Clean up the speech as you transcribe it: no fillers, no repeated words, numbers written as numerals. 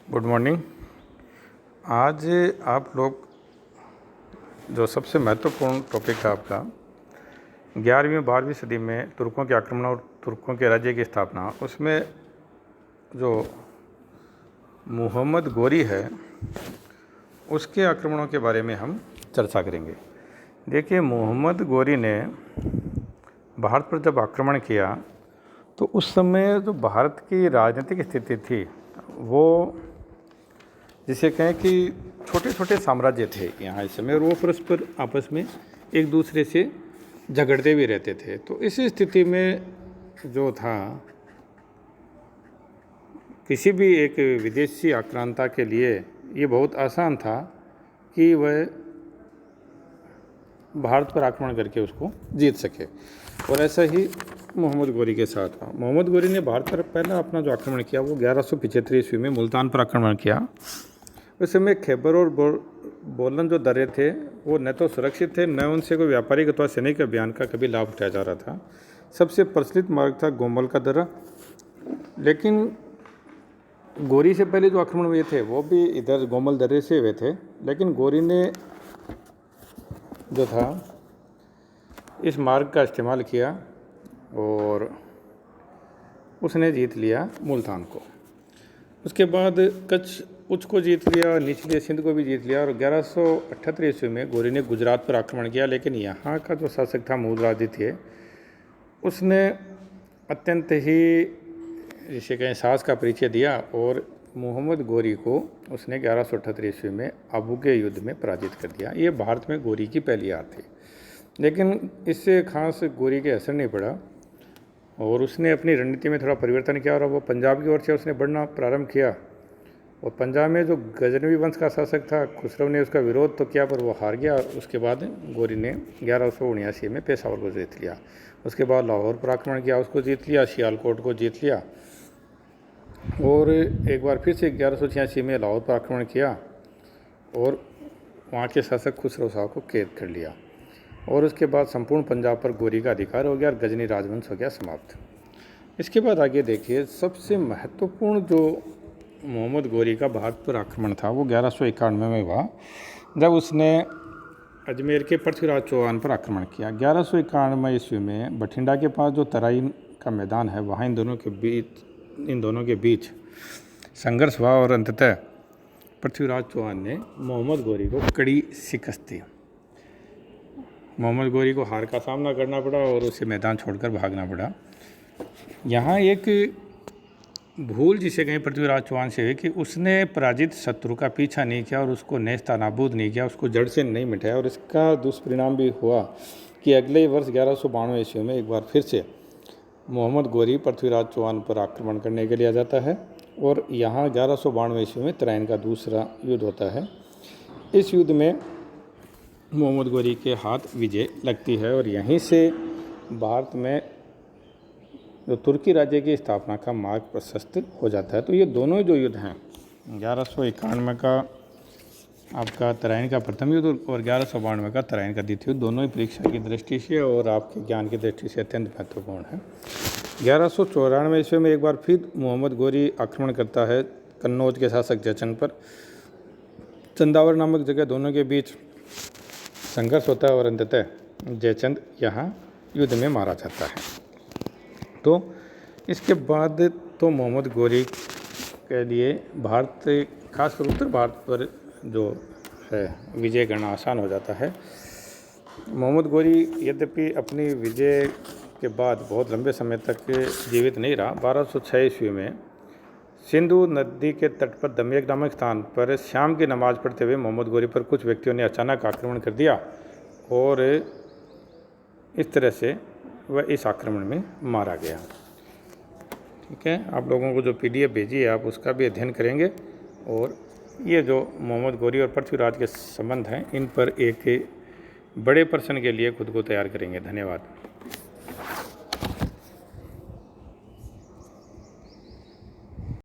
Good morning. आज आप लोग जो सबसे महत्वपूर्ण टॉपिक है आपका 11वीं-12वीं सदी में तुर्कों के आक्रमण और तुर्कों के राज्य की स्थापना, उसमें जो मोहम्मद गोरी है उसके आक्रमणों के बारे में हम चर्चा करेंगे। देखिए, मोहम्मद गोरी ने भारत पर जब आक्रमण किया तो उस समय जो भारत की राजनीतिक स्थिति थी वो जिसे कहें कि छोटे छोटे साम्राज्य थे यहाँ इस समय, और वो परस्पर आपस में एक दूसरे से झगड़ते भी रहते थे। तो इस स्थिति में जो था, किसी भी एक विदेशी आक्रांता के लिए ये बहुत आसान था कि वह भारत पर आक्रमण करके उसको जीत सके, और ऐसा ही मोहम्मद गोरी के साथ हुआ। मोहम्मद गोरी ने भारत पर पहला अपना जो आक्रमण किया वो 1175 ईस्वी में मुल्तान पर आक्रमण किया। उस समय खैबर और बोलन जो दर्रे थे वो न तो सुरक्षित थे, न उनसे कोई व्यापारिक अथवा सैनिक अभियान का कभी लाभ उठाया जा रहा था। सबसे प्रचलित मार्ग था गोमल का दर्रा। लेकिन गोरी से पहले जो आक्रमण हुए थे वो भी इधर गोमल दर्रे से हुए थे, लेकिन गोरी ने जो था इस मार्ग का इस्तेमाल किया और उसने जीत लिया मुल्तान को। उसके बाद कच्छ उच्च को जीत लिया, निचले सिंध को भी जीत लिया, और 1178 ईस्वी में गोरी ने गुजरात पर आक्रमण किया। लेकिन यहाँ का जो शासक था मूलराजदित्य, उसने अत्यंत ही जिसे कहें साहस का परिचय दिया और मोहम्मद गोरी को उसने 1178 ईस्वी में आबू के युद्ध में पराजित कर दिया। ये भारत में गोरी की पहली हार थी, लेकिन इससे खास गोरी के असर नहीं पड़ा और उसने अपनी रणनीति में थोड़ा परिवर्तन किया और वो पंजाब की ओर से उसने बढ़ना प्रारंभ किया। और पंजाब में जो गजनवी वंश का शासक था खुसरो ने उसका विरोध तो किया, पर वो हार गया। उसके बाद गोरी ने 1179 में पेशावर को जीत लिया। उसके बाद लाहौर पर आक्रमण किया, उसको जीत लिया, सियालकोट को जीत लिया, और एक बार फिर से 1186 में लाहौर पर आक्रमण किया और वहाँ के शासक खुसरो शाह को कैद कर लिया। और उसके बाद संपूर्ण पंजाब पर गोरी का अधिकार हो गया और गजनी राजवंश हो गया समाप्त। इसके बाद आगे देखिए, सबसे महत्वपूर्ण जो मोहम्मद गोरी का भारत पर आक्रमण था वो 1191 में हुआ, जब उसने अजमेर के पृथ्वीराज चौहान पर आक्रमण किया। 1191 ईस्वी में बठिंडा के पास जो तराइन का मैदान है वहाँ इन दोनों के बीच संघर्ष हुआ और अंततः पृथ्वीराज चौहान ने मोहम्मद गोरी को कड़ी शिकस्त दी। मोहम्मद गोरी को हार का सामना करना पड़ा और उसे मैदान छोड़कर भागना पड़ा। यहाँ एक भूल जिसे कहीं पृथ्वीराज चौहान से हुई कि उसने पराजित शत्रु का पीछा नहीं किया और उसको नेस्तनाबूद नहीं किया, उसको जड़ से नहीं मिटाया। और इसका दुष्परिणाम भी हुआ कि अगले वर्ष 1192 ईस्वी में एक बार फिर से मोहम्मद गोरी पृथ्वीराज चौहान पर आक्रमण करने के लिए आ जाता है और यहाँ 1192 ईस्वी में तराइन का दूसरा युद्ध होता है। इस युद्ध में मोहम्मद गोरी के हाथ विजय लगती है और यहीं से भारत में जो तुर्की राज्य की स्थापना का मार्ग प्रशस्त हो जाता है। तो ये दोनों जो युद्ध हैं, 1191 का आपका तराइन का प्रथम युद्ध और 1192 का तराइन का द्वितीय युद्ध, दोनों ही परीक्षा की दृष्टि से और आपके ज्ञान की दृष्टि से अत्यंत महत्वपूर्ण है। 1194 ईस्वी में एक बार फिर मोहम्मद गोरी आक्रमण करता है कन्नौज के शासक जयचंद पर। चंदावर नामक जगह दोनों के बीच संघर्ष होता है और अंततः जयचंद यहाँ युद्ध में मारा जाता है। तो इसके बाद तो मोहम्मद गोरी के लिए भारत, खासकर उत्तर भारत पर जो है विजय करना आसान हो जाता है। मोहम्मद गोरी यद्यपि अपनी विजय के बाद बहुत लंबे समय तक जीवित नहीं रहा। 1206 ईस्वी में सिंधु नदी के तट पर दमियक नामक स्थान पर शाम की नमाज पढ़ते हुए मोहम्मद गोरी पर कुछ व्यक्तियों ने अचानक आक्रमण कर दिया और इस तरह से वह इस आक्रमण में मारा गया। ठीक है, आप लोगों को जो PDF भेजी है आप उसका भी अध्ययन करेंगे और ये जो मोहम्मद गोरी और पृथ्वीराज के संबंध हैं इन पर एक बड़े प्रश्न के लिए खुद को तैयार करेंगे। धन्यवाद।